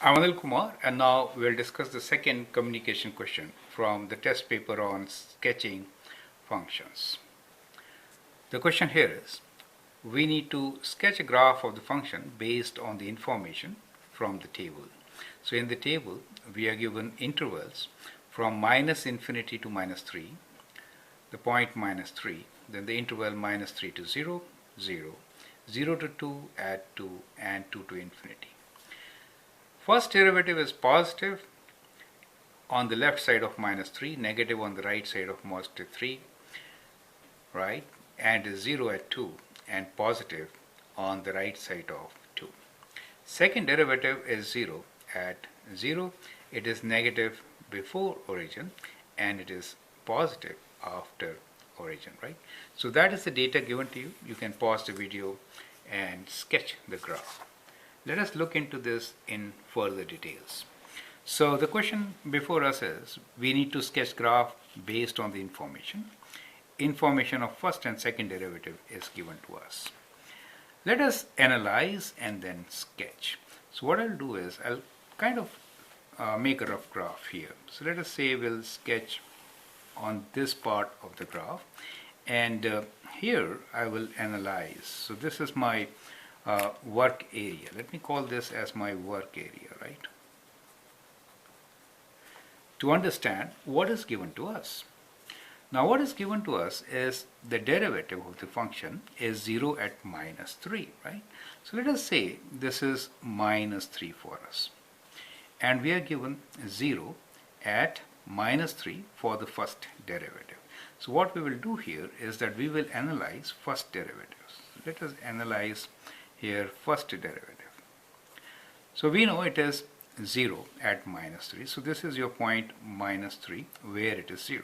I'm Anil Kumar, and now we'll discuss the second communication question from the test paper on sketching functions. The question here is, we need to sketch a graph of the function based on the information from the table. So in the table, we are given intervals from minus infinity to minus 3, the point minus 3, then the interval minus 3 to 0, 0, 0 to 2, add 2, and 2 to infinity. First derivative is positive on the left side of minus 3, negative on the right side of positive 3, right? And is 0 at 2 and positive on the right side of 2. Second derivative is 0 at 0. It is negative before origin and it is positive after origin, right? So that is the data given to you. You can pause the video and sketch the graph. Let us look into this in further details. So the question before us is, we need to sketch graph based on the information. Information of first and second derivative is given to us. Let us analyze and then sketch. So what I'll do is, I'll kind of make a rough graph here. So let us say we'll sketch on this part of the graph. And here I will analyze. So this is my work area. Let me call this as my work area, right? To understand what is given to us. Now what is given to us is the derivative of the function is 0 at minus 3, right? So let us say this is minus 3 for us. And we are given 0 at minus 3 for the first derivative. So what we will do here is that we will analyze first derivatives. Let us analyze here first derivative. So we know it is 0 at minus 3. So this is your point minus 3 where it is 0.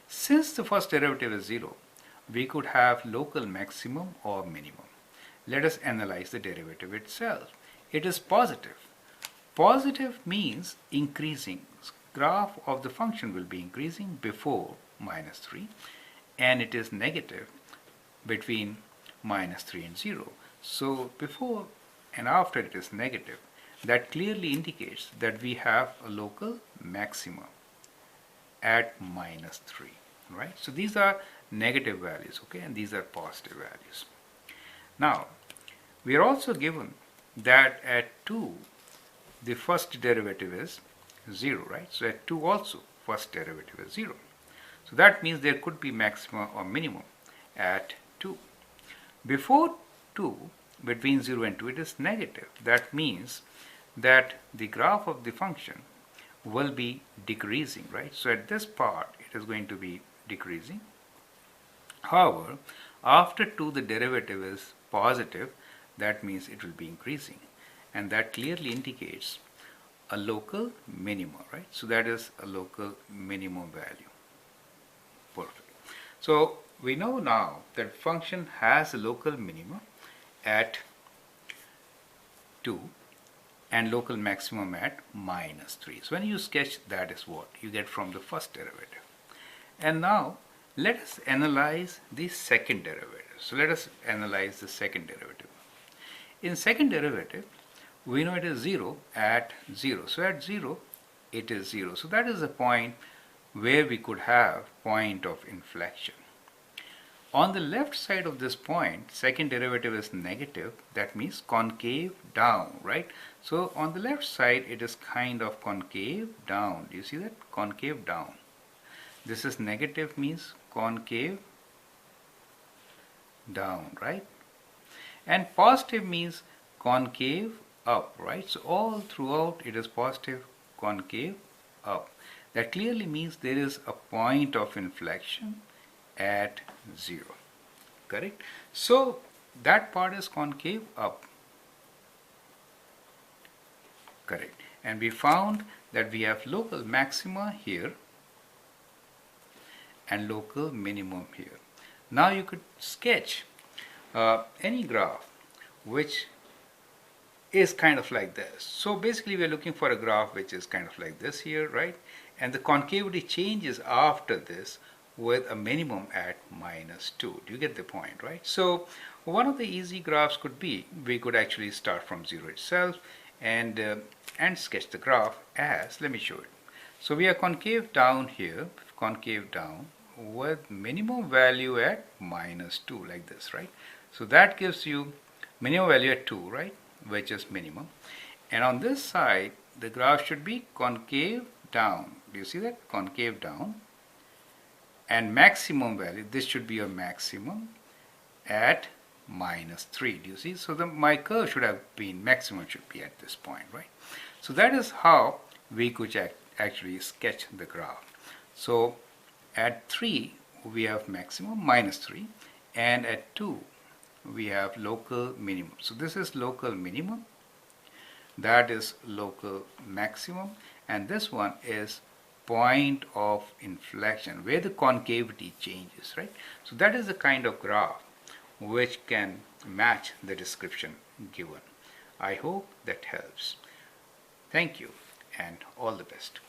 Since the first derivative is 0, we could have local maximum or minimum. Let us analyze the derivative itself. It is positive. Positive means increasing. Graph of the function will be increasing before minus 3, and it is negative between minus 3 and 0. So before and after it is negative. That clearly indicates that we have a local maxima at minus 3, right? So these are negative values, okay, and these are positive values. Now, we are also given that at 2, the first derivative is 0, right? So at 2 also, first derivative is 0. So that means there could be maxima or minimum at 2. Before 2, between 0 and 2, it is negative. That means that the graph of the function will be decreasing, right? So at this part, it is going to be decreasing. However, after 2, the derivative is positive. That means it will be increasing. And that clearly indicates a local minimum, right? So that is a local minimum value. Perfect. So we know now that function has a local minimum at 2 and local maximum at minus 3. So when you sketch, that is what you get from the first derivative. And now let us analyze the second derivative. So let us analyze the second derivative. In second derivative, we know it is 0 at 0. So at 0, it is 0. So that is a point where we could have point of inflection. On the left side of this point, second derivative is negative. That means concave down, right? So on the left side, it is kind of concave down. Do you see that? Concave down. This is negative, means concave down, right? And positive means concave up, right? So all throughout, it is positive, concave up. That clearly means there is a point of inflection at 0, correct? So that part is concave up, correct? And we found that we have local maxima here and local minimum here. Now you could sketch any graph which is kind of like this. So basically we are looking for a graph which is kind of like this here, right? And the concavity changes after this with a minimum at minus 2. Do you get the point, right? So one of the easy graphs could be, we could actually start from 0 itself and and sketch the graph as, let me show it. So we are concave down here, concave down with minimum value at -2 like this, right? So that gives you minimum value at 2, right, which is minimum. And on this side the graph should be concave down. Do you see that? Concave down, and maximum value, this should be a maximum at -3. Do you see? So my curve should have been, maximum should be at this point, right? So that is how we could actually sketch the graph. So at 3 we have maximum -3, and at 2 we have local minimum. So this is local minimum, that is local maximum, and this one is point of inflection where the concavity changes, right? So that is the kind of graph which can match the description given. I hope that helps. Thank you and all the best.